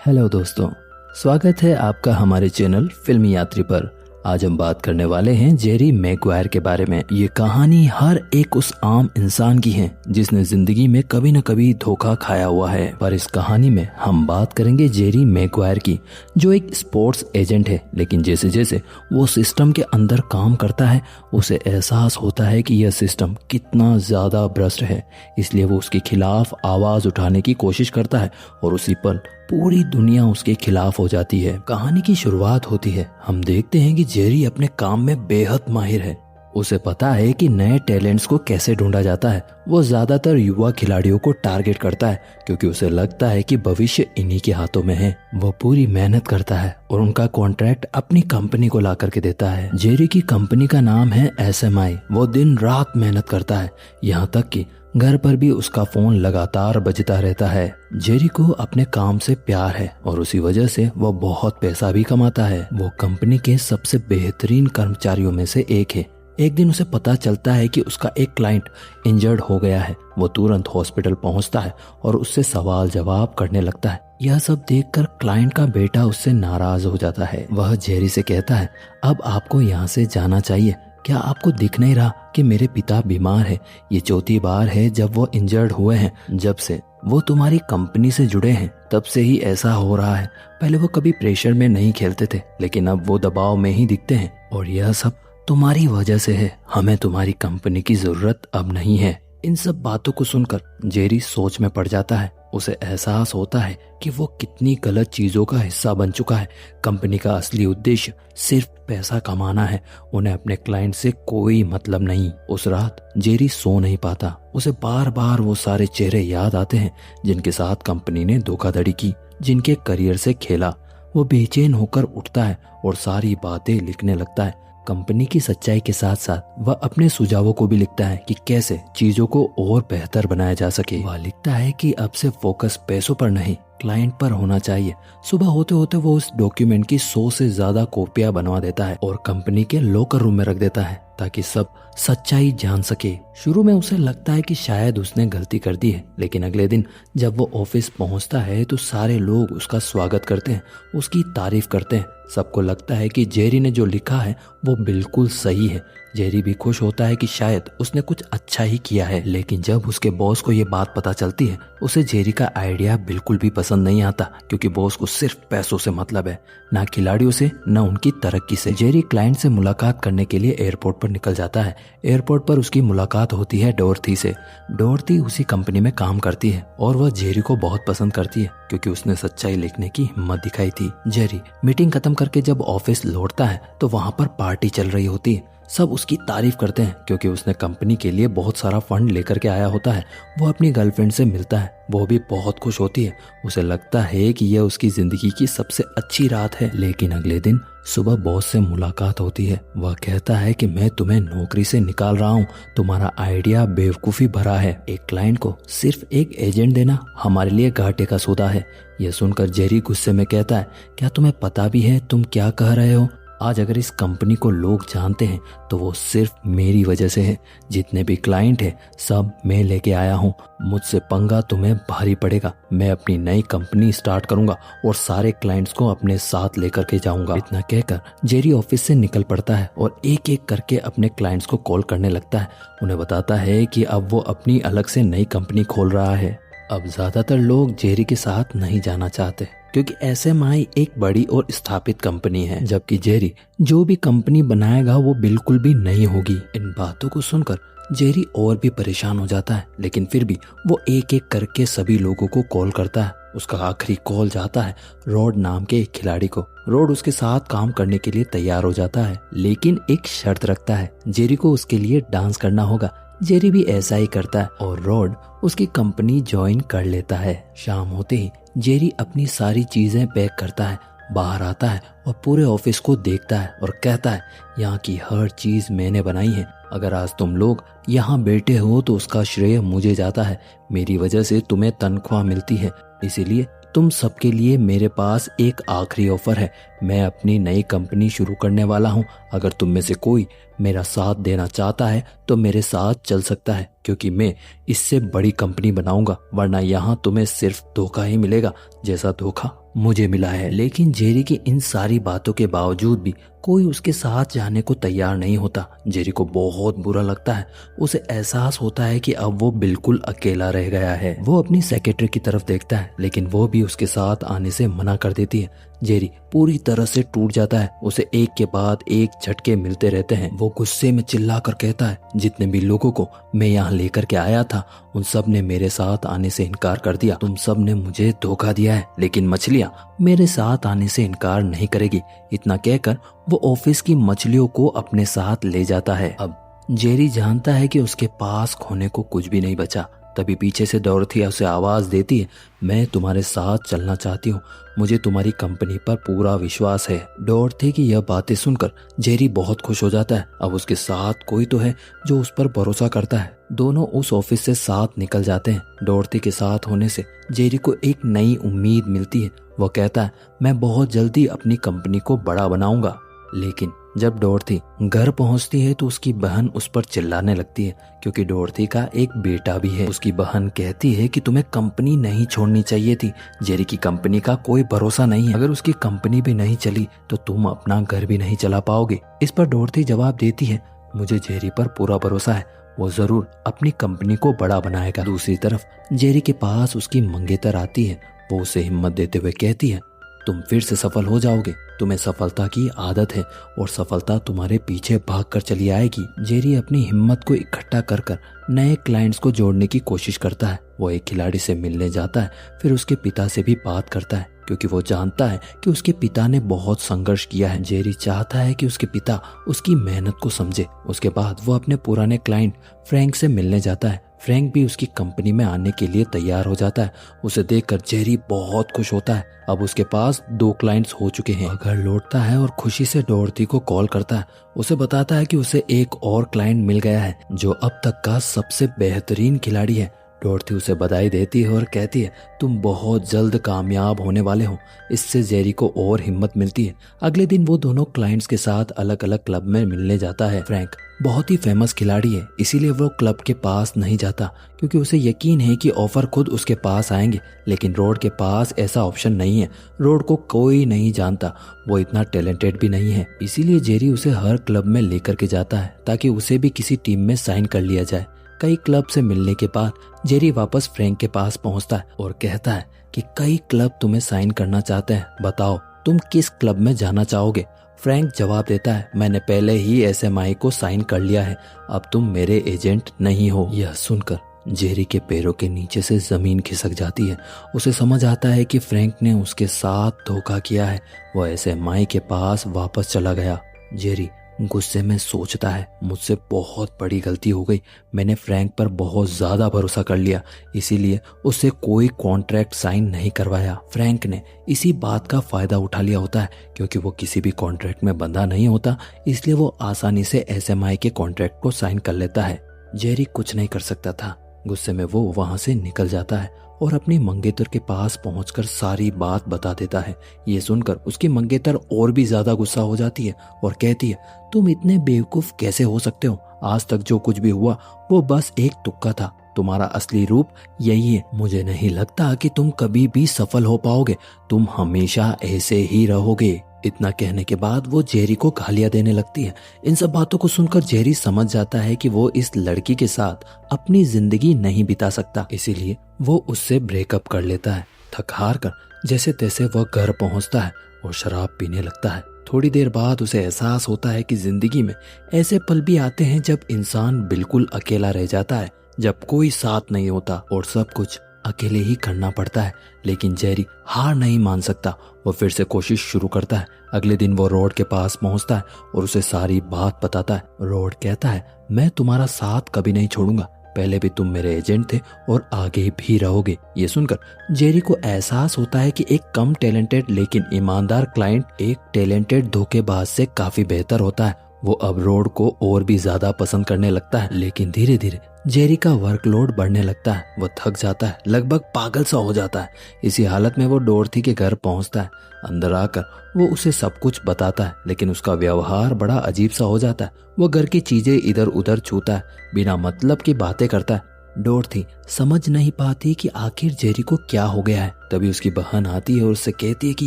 Hello दोस्तों, स्वागत है आपका हमारे चैनल फिल्मी यात्री पर। आज हम बात करने वाले हैं जेरी मैगवायर के बारे में। ये कहानी हर एक उस आम इंसान की है जिसने जिंदगी में कभी न कभी धोखा खाया हुआ है। पर इस कहानी में हम बात करेंगे जेरी मैगवायर की, जो एक स्पोर्ट्स एजेंट है। लेकिन जैसे जैसे वो सिस्टम के अंदर काम करता है, उसे एहसास होता है कि यह सिस्टम कितना ज्यादा भ्रष्ट है। इसलिए वो उसके खिलाफ आवाज उठाने की कोशिश करता है और उसी पल पूरी दुनिया उसके खिलाफ हो जाती है। कहानी की शुरुआत होती है, हम देखते हैं कि जेरी अपने काम में बेहद माहिर है। उसे पता है कि नए टैलेंट्स को कैसे ढूंढा जाता है। वो ज्यादातर युवा खिलाड़ियों को टारगेट करता है क्योंकि उसे लगता है कि भविष्य इन्हीं के हाथों में है। वो पूरी मेहनत करता है और उनका कॉन्ट्रैक्ट अपनी कंपनी को ला करके देता है। जेरी की कंपनी का नाम है SMI। वो दिन रात मेहनत करता है, यहाँ तक कि घर पर भी उसका फोन लगातार बजता रहता है। जेरी को अपने काम से प्यार है और उसी वजह से वो बहुत पैसा भी कमाता है। वो कंपनी के सबसे बेहतरीन कर्मचारियों में से एक है। एक दिन उसे पता चलता है कि उसका एक क्लाइंट इंजर्ड हो गया है। वो तुरंत हॉस्पिटल पहुंचता है और उससे सवाल जवाब करने लगता है। यह सब देखकर क्लाइंट का बेटा उससे नाराज हो जाता है। वह जेरी से कहता है, अब आपको यहाँ से जाना चाहिए। क्या आपको दिख नहीं रहा कि मेरे पिता बीमार है? ये चौथी बार है जब वो इंजर्ड हुए हैं। जब से वो तुम्हारी कंपनी से जुड़े हैं तब से ही ऐसा हो रहा है। पहले वो कभी प्रेशर में नहीं खेलते थे, लेकिन अब वो दबाव में ही दिखते हैं और यह सब तुम्हारी वजह से है। हमें तुम्हारी कंपनी की जरूरत अब नहीं है। इन सब बातों को सुनकर जेरी सोच में पड़ जाता है। उसे एहसास होता है कि वो कितनी गलत चीजों का हिस्सा बन चुका है। कंपनी का असली उद्देश्य सिर्फ पैसा कमाना है, उन्हें अपने क्लाइंट से कोई मतलब नहीं। उस रात जेरी सो नहीं पाता। उसे बार बार वो सारे चेहरे याद आते हैं जिनके साथ कंपनी ने धोखाधड़ी की, जिनके करियर से खेला। वो बेचैन होकर उठता है और सारी बातें लिखने लगता है। कंपनी की सच्चाई के साथ साथ वह अपने सुझावों को भी लिखता है कि कैसे चीजों को और बेहतर बनाया जा सके। वह लिखता है कि अब से फोकस पैसों पर नहीं, क्लाइंट पर होना चाहिए। सुबह होते होते वो उस डॉक्यूमेंट की 100 से ज्यादा कॉपियां बनवा देता है और कंपनी के लॉकर रूम में रख देता है ताकि सब सच्चाई जान सके। शुरू में उसे लगता है कि शायद उसने गलती कर दी है, लेकिन अगले दिन जब वो ऑफिस पहुंचता है तो सारे लोग उसका स्वागत करते हैं, उसकी तारीफ करते हैं। सबको लगता है कि जेरी ने जो लिखा है वो बिल्कुल सही है। जेरी भी खुश होता है कि शायद उसने कुछ अच्छा ही किया है। लेकिन जब उसके बॉस को ये बात पता चलती है, उसे जेरी का आइडिया बिल्कुल भी पसंद नहीं आता क्योंकि बॉस को सिर्फ पैसों से मतलब है, ना खिलाड़ियों से, ना उनकी तरक्की से। जेरी क्लाइंट से मुलाकात करने के लिए एयरपोर्ट पर निकल जाता है। एयरपोर्ट पर उसकी मुलाकात होती है डोरथी से। डोरथी उसी कंपनी में काम करती है और वह जेरी को बहुत पसंद करती है क्योंकि उसने सच्चाई लिखने की हिम्मत दिखाई थी। जेरी मीटिंग खत्म करके जब ऑफिस लौटता है तो वहां पर पार्टी चल रही होती है। सब उसकी तारीफ करते हैं क्योंकि उसने कंपनी के लिए बहुत सारा फंड लेकर के आया होता है। वो अपनी गर्लफ्रेंड से मिलता है, वो भी बहुत खुश होती है। उसे लगता है कि यह उसकी जिंदगी की सबसे अच्छी रात है। लेकिन अगले दिन सुबह बॉस से मुलाकात होती है। वह कहता है कि मैं तुम्हें नौकरी से निकाल रहा हूँ, तुम्हारा आइडिया बेवकूफी भरा है। एक क्लाइंट को सिर्फ एक एजेंट देना हमारे लिए घाटे का सौदा है। यह सुनकर जेरी गुस्से में कहता है, क्या तुम्हें पता भी है तुम क्या कह रहे हो? आज अगर इस कंपनी को लोग जानते हैं तो वो सिर्फ मेरी वजह से है। जितने भी क्लाइंट हैं सब मैं लेके आया हूँ। मुझसे पंगा तुम्हें भारी पड़ेगा। मैं अपनी नई कंपनी स्टार्ट करूंगा और सारे क्लाइंट्स को अपने साथ लेकर के जाऊंगा। इतना कहकर जेरी ऑफिस से निकल पड़ता है और एक एक करके अपने क्लाइंट्स को कॉल करने लगता है। उन्हें बताता है कि अब वो अपनी अलग से नई कंपनी खोल रहा है। अब ज्यादातर लोग जेरी के साथ नहीं जाना चाहते क्योंकि SMI एक बड़ी और स्थापित कंपनी है, जबकि जेरी जो भी कंपनी बनाएगा वो बिल्कुल भी नहीं होगी। इन बातों को सुनकर जेरी और भी परेशान हो जाता है, लेकिन फिर भी वो एक एक करके सभी लोगों को कॉल करता है। उसका आखिरी कॉल जाता है रॉड नाम के एक खिलाड़ी को। रॉड उसके साथ काम करने के लिए तैयार हो जाता है, लेकिन एक शर्त रखता है, जेरी को उसके लिए डांस करना होगा। जेरी भी ऐसा ही करता है और रॉड उसकी कंपनी ज्वाइन कर लेता है। शाम होते ही जेरी अपनी सारी चीजें पैक करता है, बाहर आता है और पूरे ऑफिस को देखता है और कहता है, यहाँ की हर चीज मैंने बनाई है। अगर आज तुम लोग यहाँ बैठे हो तो उसका श्रेय मुझे जाता है। मेरी वजह से तुम्हें तनख्वाह मिलती है, इसीलिए तुम सबके लिए मेरे पास एक आखिरी ऑफर है। मैं अपनी नई कंपनी शुरू करने वाला हूँ। अगर तुम में से कोई मेरा साथ देना चाहता है तो मेरे साथ चल सकता है, क्योंकि मैं इससे बड़ी कंपनी बनाऊंगा, वरना यहाँ तुम्हें सिर्फ धोखा ही मिलेगा, जैसा धोखा मुझे मिला है। लेकिन जेरी की इन सारी बातों के बावजूद भी कोई उसके साथ जाने को तैयार नहीं होता। जेरी को बहुत बुरा लगता है। उसे एहसास होता है कि अब वो बिल्कुल अकेला रह गया है। वो अपनी सेक्रेटरी की तरफ देखता है, लेकिन वो भी उसके साथ आने से मना कर देती है। जेरी पूरी तरह से टूट जाता है। उसे एक के बाद एक झटके मिलते रहते हैं। वो गुस्से में चिल्ला कर कहता है, जितने भी लोगों को मैं यहाँ लेकर के आया था उन सब ने मेरे साथ आने से इनकार कर दिया। तुम सब ने मुझे धोखा दिया है, लेकिन मछलियाँ मेरे साथ आने से इनकार नहीं करेगी। इतना कहकर वो ऑफिस की मछलियों को अपने साथ ले जाता है। अब जेरी जानता है कि उसके पास खोने को कुछ भी नहीं बचा। तभी पीछे से डोरथी उसे आवाज देती है, मैं तुम्हारे साथ चलना चाहती हूँ, मुझे तुम्हारी कंपनी पर पूरा विश्वास है। डोरथी की यह बातें सुनकर जेरी बहुत खुश हो जाता है। अब उसके साथ कोई तो है जो उस पर भरोसा करता है। दोनों उस ऑफिस से साथ निकल जाते हैं। डोरथी के साथ होने से जेरी को एक नई उम्मीद मिलती है। वो कहता है, मैं बहुत जल्दी अपनी कंपनी को बड़ा बनाऊंगा। लेकिन जब डोरथी घर पहुंचती है तो उसकी बहन उस पर चिल्लाने लगती है, क्योंकि डोरथी का एक बेटा भी है। उसकी बहन कहती है कि तुम्हें कंपनी नहीं छोड़नी चाहिए थी। जेरी की कंपनी का कोई भरोसा नहीं है। अगर उसकी कंपनी भी नहीं चली तो तुम अपना घर भी नहीं चला पाओगे। इस पर डोरथी जवाब देती है, मुझे जेरी पर पूरा भरोसा है, वो जरूर अपनी कंपनी को बड़ा बनाएगा। दूसरी तरफ जेरी के पास उसकी मंगेतर आती है। वो उसे हिम्मत देते हुए कहती है, तुम फिर से सफल हो जाओगे, तुम्हें सफलता की आदत है और सफलता तुम्हारे पीछे भागकर चली आएगी। जेरी अपनी हिम्मत को इकट्ठा कर नए क्लाइंट्स को जोड़ने की कोशिश करता है। वो एक खिलाड़ी से मिलने जाता है, फिर उसके पिता से भी बात करता है, क्योंकि वो जानता है कि उसके पिता ने बहुत संघर्ष किया है। जेरी चाहता है कि उसके पिता उसकी मेहनत को समझे। उसके बाद वो अपने पुराने क्लाइंट फ्रैंक से मिलने जाता है। फ्रैंक भी उसकी कंपनी में आने के लिए तैयार हो जाता है। उसे देखकर जेरी बहुत खुश होता है। अब उसके पास 2 क्लाइंट्स हो चुके हैं। घर लौटता है और खुशी से डोरथी को कॉल करता है। उसे बताता है कि उसे एक और क्लाइंट मिल गया है जो अब तक का सबसे बेहतरीन खिलाड़ी है। डोरथी उसे बधाई देती है और कहती है, तुम बहुत जल्द कामयाब होने वाले हो। इससे जेरी को और हिम्मत मिलती है। अगले दिन वो दोनों क्लाइंट्स के साथ अलग अलग क्लब में मिलने जाता है। फ्रैंक बहुत ही फेमस खिलाड़ी है, इसीलिए वो क्लब के पास नहीं जाता, क्योंकि उसे यकीन है कि ऑफर खुद उसके पास आएंगे। लेकिन रोड के पास ऐसा ऑप्शन नहीं है। रोड को कोई नहीं जानता, वो इतना टैलेंटेड भी नहीं है। इसीलिए जेरी उसे हर क्लब में लेकर के जाता है ताकि उसे भी किसी टीम में साइन कर लिया जाए। कई क्लब से मिलने के बाद जेरी वापस फ्रैंक के पास पहुंचता है और कहता है कि कई क्लब तुम्हें साइन करना चाहते हैं, बताओ तुम किस क्लब में जाना चाहोगे। फ्रैंक जवाब देता है, मैंने पहले ही एसएमआई को साइन कर लिया है, अब तुम मेरे एजेंट नहीं हो। यह सुनकर जेरी के पैरों के नीचे से जमीन खिसक जाती है। उसे समझ आता है कि फ्रैंक ने उसके साथ धोखा किया है। वह एसएमआई के पास वापस चला गया। जेरी गुस्से में सोचता है, मुझसे बहुत बड़ी गलती हो गई, मैंने फ्रैंक पर बहुत ज्यादा भरोसा कर लिया, इसीलिए उससे कोई कॉन्ट्रैक्ट साइन नहीं करवाया। फ्रैंक ने इसी बात का फायदा उठा लिया होता है, क्योंकि वो किसी भी कॉन्ट्रैक्ट में बंधा नहीं होता, इसलिए वो आसानी से एसएमआई के कॉन्ट्रैक्ट को साइन कर लेता है। जेरी कुछ नहीं कर सकता था। गुस्से में वो वहां से निकल जाता है और अपनी मंगेतर के पास पहुंचकर सारी बात बता देता है। ये सुनकर उसकी मंगेतर और भी ज्यादा गुस्सा हो जाती है और कहती है, तुम इतने बेवकूफ कैसे हो सकते हो, आज तक जो कुछ भी हुआ वो बस एक तुक्का था, तुम्हारा असली रूप यही है। मुझे नहीं लगता कि तुम कभी भी सफल हो पाओगे, तुम हमेशा ऐसे ही रहोगे। इतना कहने के बाद वो जेरी को गालियां देने लगती है। इन सब बातों को सुनकर जेरी समझ जाता है कि वो इस लड़की के साथ अपनी जिंदगी नहीं बिता सकता, इसीलिए वो उससे ब्रेकअप कर लेता है। थक हार कर जैसे तैसे वह घर पहुंचता है और शराब पीने लगता है। थोड़ी देर बाद उसे एहसास होता है कि जिंदगी में ऐसे पल भी आते हैं जब इंसान बिल्कुल अकेला रह जाता है, जब कोई साथ नहीं होता और सब कुछ अकेले ही करना पड़ता है। लेकिन जेरी हार नहीं मान सकता। वो फिर से कोशिश शुरू करता है। अगले दिन वो रोड के पास पहुंचता है और उसे सारी बात बताता है। रोड कहता है, मैं तुम्हारा साथ कभी नहीं छोड़ूंगा, पहले भी तुम मेरे एजेंट थे और आगे भी रहोगे। ये सुनकर जेरी को एहसास होता है कि एक कम टैलेंटेड लेकिन ईमानदार क्लाइंट एक टैलेंटेड धोखेबाज से काफी बेहतर होता है। वो अब रोड को और भी ज्यादा पसंद करने लगता है। लेकिन धीरे धीरे जेरी का वर्कलोड बढ़ने लगता है। वो थक जाता है, लगभग पागल सा हो जाता है। इसी हालत में वो डोरथी के घर पहुंचता है। अंदर आकर वो उसे सब कुछ बताता है, लेकिन उसका व्यवहार बड़ा अजीब सा हो जाता है। वो घर की चीजें इधर उधर छूता है, बिना मतलब की बातें करता है। डोरथी समझ नहीं पाती कि आखिर जेरी को क्या हो गया है। तभी उसकी बहन आती है और उससे कहती है कि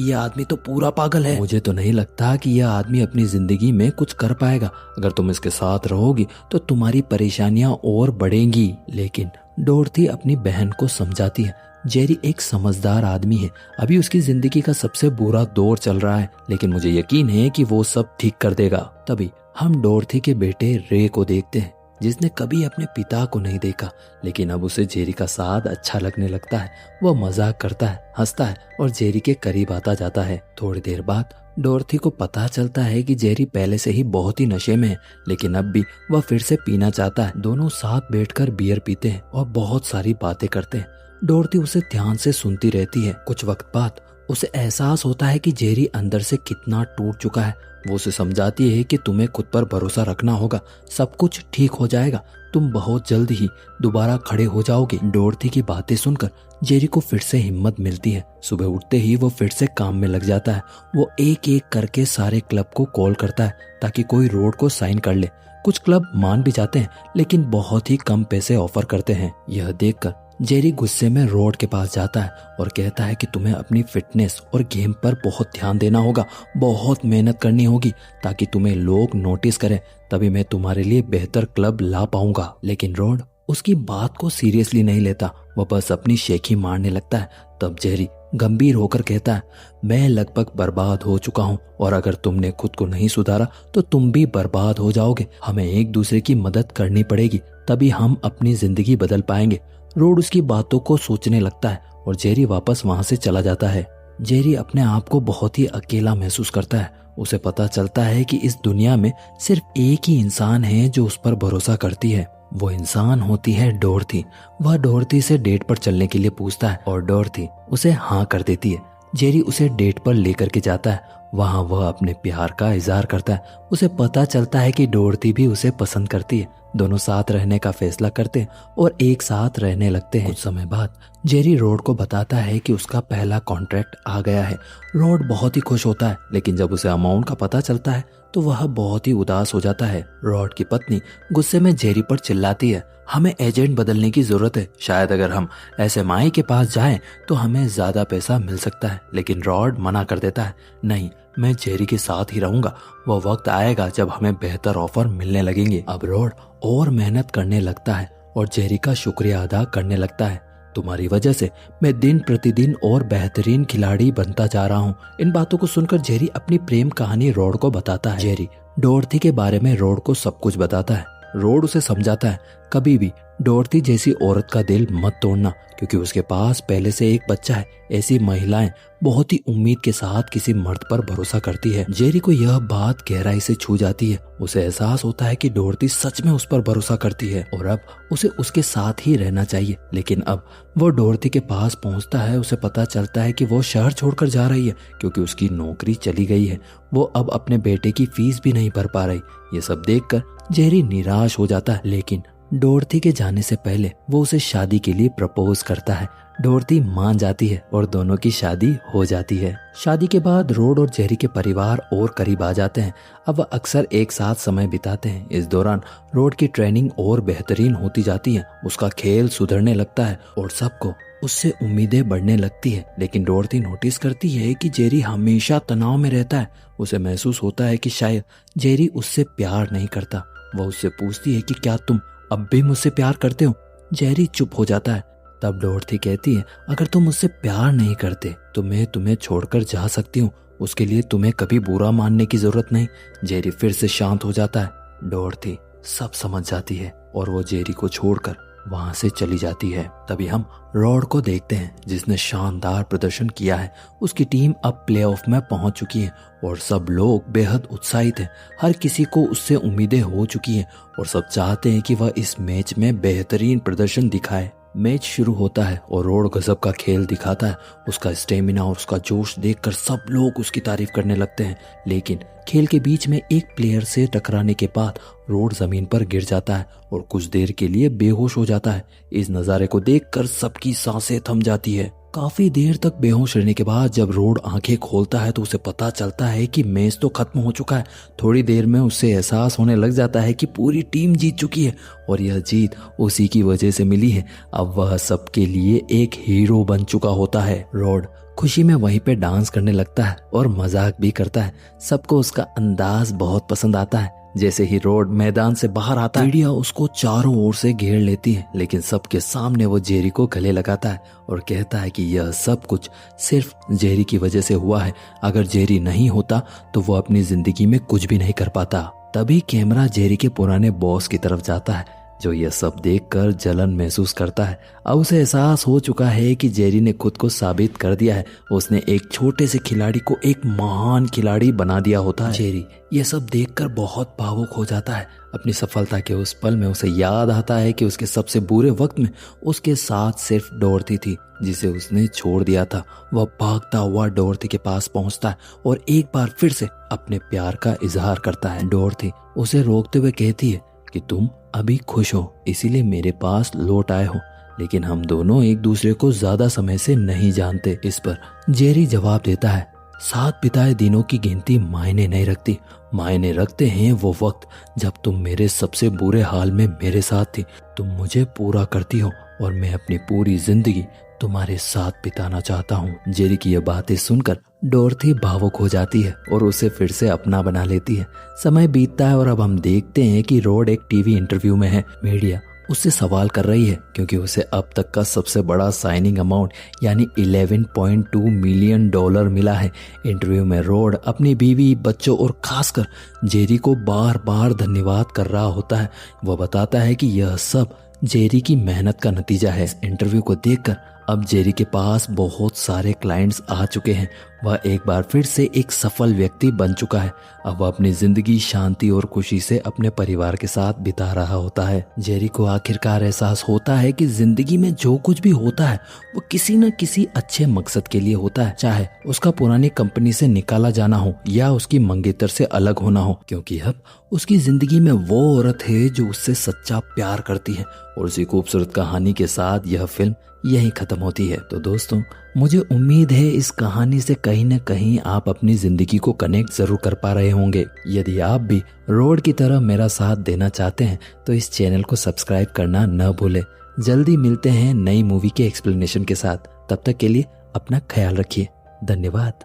यह आदमी तो पूरा पागल है। मुझे तो नहीं लगता कि यह आदमी अपनी जिंदगी में कुछ कर पाएगा। अगर तुम इसके साथ रहोगी तो तुम्हारी परेशानियां और बढ़ेंगी। लेकिन डोरथी अपनी बहन को समझाती है, जेरी एक समझदार आदमी है, अभी उसकी जिंदगी का सबसे बुरा दौर चल रहा है, लेकिन मुझे यकीन है कि वो सब ठीक कर देगा। तभी हम डोरथी के बेटे रे को देखते हैं, जिसने कभी अपने पिता को नहीं देखा, लेकिन अब उसे जेरी का साथ अच्छा लगने लगता है। वह मजाक करता है, हंसता है और जेरी के करीब आता जाता है। थोड़ी देर बाद डोरथी को पता चलता है कि जेरी पहले से ही बहुत ही नशे में है, लेकिन अब भी वह फिर से पीना चाहता है। दोनों साथ बैठकर बियर पीते हैं और बहुत सारी बातें करते हैं। डोरथी उसे ध्यान से सुनती रहती है। कुछ वक्त बाद उसे एहसास होता है कि जेरी अंदर से कितना टूट चुका है। वो उसे समझाती है कि तुम्हें खुद पर भरोसा रखना होगा, सब कुछ ठीक हो जाएगा, तुम बहुत जल्द ही दोबारा खड़े हो जाओगे। डोरथी की बातें सुनकर जेरी को फिर से हिम्मत मिलती है। सुबह उठते ही वो फिर से काम में लग जाता है। वो एक एक करके सारे क्लब को कॉल करता है ताकि कोई रोड को साइन कर ले। कुछ क्लब मान भी जाते हैं, लेकिन बहुत ही कम पैसे ऑफर करते हैं। यह देखकर जेरी गुस्से में रोड के पास जाता है और कहता है कि तुम्हें अपनी फिटनेस और गेम पर बहुत ध्यान देना होगा, बहुत मेहनत करनी होगी ताकि तुम्हें लोग नोटिस करें, तभी मैं तुम्हारे लिए बेहतर क्लब ला पाऊंगा। लेकिन रोड उसकी बात को सीरियसली नहीं लेता, वह बस अपनी शेखी मारने लगता है। तब जेरी गंभीर होकर कहता है, मैं लगभग बर्बाद हो चुका हूँ और अगर तुमने खुद को नहीं सुधारा तो तुम भी बर्बाद हो जाओगे। हमें एक दूसरे की मदद करनी पड़ेगी, तभी हम अपनी जिंदगी बदल पाएंगे। रोड उसकी बातों को सोचने लगता है और जेरी वापस वहां से चला जाता है। जेरी अपने आप को बहुत ही अकेला महसूस करता है। उसे पता चलता है कि इस दुनिया में सिर्फ एक ही इंसान है जो उस पर भरोसा करती है। वो इंसान होती है डोरथी। वह डोरथी से डेट पर चलने के लिए पूछता है और डोरथी उसे हाँ कर देती है। जेरी उसे डेट पर लेकर के जाता है। वहां वह अपने प्यार का इजहार करता है। उसे पता चलता है कि डोरथी भी उसे पसंद करती है। दोनों साथ रहने का फैसला करते हैं और एक साथ रहने लगते हैं। कुछ समय बाद जेरी रोड को बताता है कि उसका पहला कॉन्ट्रैक्ट आ गया है। रोड बहुत ही खुश होता है, लेकिन जब उसे अमाउंट का पता चलता है तो वह बहुत ही उदास हो जाता है। रोड की पत्नी गुस्से में जेरी पर चिल्लाती है, हमें एजेंट बदलने की जरूरत है, शायद अगर हम ऐसे माई के पास जाएं तो हमें ज्यादा पैसा मिल सकता है। लेकिन रॉड मना कर देता है, नहीं, मैं जेरी के साथ ही रहूंगा, वह वक्त आएगा जब हमें बेहतर ऑफर मिलने लगेंगे। अब रॉड और मेहनत करने लगता है और जेरी का शुक्रिया अदा करने लगता है। तुम्हारी वजह से मैं दिन प्रतिदिन और बेहतरीन खिलाड़ी बनता जा रहा हूँ। इन बातों को सुनकर जेरी अपनी प्रेम कहानी रॉड को बताता है। जेरी डोरथी के बारे में रॉड को सब कुछ बताता है। रॉड उसे समझाता है, कभी भी डोरथी जैसी औरत का दिल मत तोड़ना, क्योंकि उसके पास पहले से एक बच्चा है। ऐसी महिलाएं बहुत ही उम्मीद के साथ किसी मर्द पर भरोसा करती है। जेरी को यह बात गहराई से छू जाती है। उसे एहसास होता है कि डोरथी सच में उस पर भरोसा करती है और अब उसे उसके साथ ही रहना चाहिए। लेकिन अब वो डोरथी के पास पहुंचता है। उसे पता चलता है कि वो शहर छोड़कर जा रही है क्योंकि उसकी नौकरी चली गई है। वो अब अपने बेटे की फीस भी नहीं भर पा रही। ये सब देखकर जेरी निराश हो जाता है, लेकिन डोरथी के जाने से पहले वो उसे शादी के लिए प्रपोज करता है। डोरथी मान जाती है और दोनों की शादी हो जाती है। शादी के बाद रोड और जेरी के परिवार और करीब आ जाते हैं। अब वह अक्सर एक साथ समय बिताते हैं। इस दौरान रोड की ट्रेनिंग और बेहतरीन होती जाती है। उसका खेल सुधरने लगता है और सबको उससे उम्मीदें बढ़ने लगती है। लेकिन डोरथी नोटिस करती है कि जेरी हमेशा तनाव में रहता है। उसे महसूस होता है कि शायद जेरी उससे प्यार नहीं करता। वह उससे पूछती है कि क्या तुम अब भी मुझसे प्यार करते हो? जेरी चुप हो जाता है। तब डोरथी कहती है, अगर तुम मुझसे प्यार नहीं करते तो मैं तुम्हें छोड़कर जा सकती हूँ, उसके लिए तुम्हें कभी बुरा मानने की जरूरत नहीं। जेरी फिर से शांत हो जाता है। डोरथी सब समझ जाती है और वो जेरी को छोड़कर वहां से चली जाती है। तभी हम रॉड को देखते हैं, जिसने शानदार प्रदर्शन किया है। उसकी टीम अब प्लेऑफ में पहुंच चुकी है और सब लोग बेहद उत्साहित हैं। हर किसी को उससे उम्मीदें हो चुकी हैं और सब चाहते हैं कि वह इस मैच में बेहतरीन प्रदर्शन दिखाए। मैच शुरू होता है और रॉड गजब का खेल दिखाता है। उसका स्टेमिना और उसका जोश देखकर सब लोग उसकी तारीफ करने लगते हैं। लेकिन खेल के बीच में एक प्लेयर से टकराने के बाद रॉड जमीन पर गिर जाता है और कुछ देर के लिए बेहोश हो जाता है। इस नज़ारे को देखकर सबकी सांसें थम जाती है। काफी देर तक बेहोश रहने के बाद जब रोड आंखें खोलता है तो उसे पता चलता है कि मैच तो खत्म हो चुका है। थोड़ी देर में उसे एहसास होने लग जाता है कि पूरी टीम जीत चुकी है और यह जीत उसी की वजह से मिली है। अब वह सबके लिए एक हीरो बन चुका होता है। रोड खुशी में वहीं पे डांस करने लगता है और मजाक भी करता है। सबको उसका अंदाज बहुत पसंद आता है। जैसे ही रोड मैदान से बाहर आता है, मीडिया उसको चारों ओर से घेर लेती है, लेकिन सबके सामने वो जेरी को गले लगाता है और कहता है कि यह सब कुछ सिर्फ जेरी की वजह से हुआ है। अगर जेरी नहीं होता तो वो अपनी जिंदगी में कुछ भी नहीं कर पाता। तभी कैमरा जेरी के पुराने बॉस की तरफ जाता है, जो यह सब देखकर जलन महसूस करता है। अब उसे एहसास हो चुका है कि जेरी ने खुद को साबित कर दिया है। उसने एक छोटे से खिलाड़ी को एक महान खिलाड़ी बना दिया होता है। जेरी यह सब देखकर बहुत भावुक हो जाता है। अपनी सफलता के उस पल में उसे याद आता है कि उसके सबसे बुरे वक्त में उसके साथ सिर्फ डोरथी थी, जिसे उसने छोड़ दिया था। वह भागता हुआ डोरथी के पास पहुंचता है और एक बार फिर से अपने प्यार का इजहार करता है। डोरथी उसे रोकते हुए कहती है कि तुम अभी खुश हो, इसीलिए मेरे पास लौट आए हो, लेकिन हम दोनों एक दूसरे को ज्यादा समय से नहीं जानते। इस पर जेरी जवाब देता है, साथ बिताए दिनों की गिनती मायने नहीं रखती। मायने रखते हैं वो वक्त जब तुम मेरे सबसे बुरे हाल में मेरे साथ थी। तुम मुझे पूरा करती हो और मैं अपनी पूरी जिंदगी तुम्हारे साथ बिताना चाहता हूँ। जेरी की यह बातें सुनकर डोरथी भावुक हो जाती है और उसे फिर से अपना बना लेती है। समय बीतता है और अब हम देखते हैं कि रोड एक टीवी इंटरव्यू में है। मीडिया उससे सवाल कर रही है क्योंकि उसे अब तक का सबसे बड़ा साइनिंग अमाउंट यानी 11.2 मिलियन डॉलर मिला है। इंटरव्यू में रोड अपनी बीवी, बच्चों और खासकर जेरी को बार बार धन्यवाद कर रहा होता है। वह बताता है कि यह सब जेरी की मेहनत का नतीजा है। इस इंटरव्यू को देखकर अब जेरी के पास बहुत सारे क्लाइंट्स आ चुके हैं। वह एक बार फिर से एक सफल व्यक्ति बन चुका है। अब वह अपनी जिंदगी शांति और खुशी से अपने परिवार के साथ बिता रहा होता है। जेरी को आखिरकार एहसास होता है कि जिंदगी में जो कुछ भी होता है वो किसी न किसी अच्छे मकसद के लिए होता है, चाहे उसका पुरानी कंपनी से निकाला जाना हो या उसकी मंगेतर से अलग होना हो, क्योंकि अब उसकी जिंदगी में वो औरत है जो उससे सच्चा प्यार करती है। और इसी खूबसूरत कहानी के साथ यह फिल्म यहीं खत्म होती है। तो दोस्तों, मुझे उम्मीद है इस कहानी से कहीं न कहीं आप अपनी जिंदगी को कनेक्ट जरूर कर पा रहे होंगे। यदि आप भी रोड की तरह मेरा साथ देना चाहते हैं तो इस चैनल को सब्सक्राइब करना न भूलें। जल्दी मिलते हैं नई मूवी के एक्सप्लेनेशन के साथ। तब तक के लिए अपना ख्याल रखिए। धन्यवाद।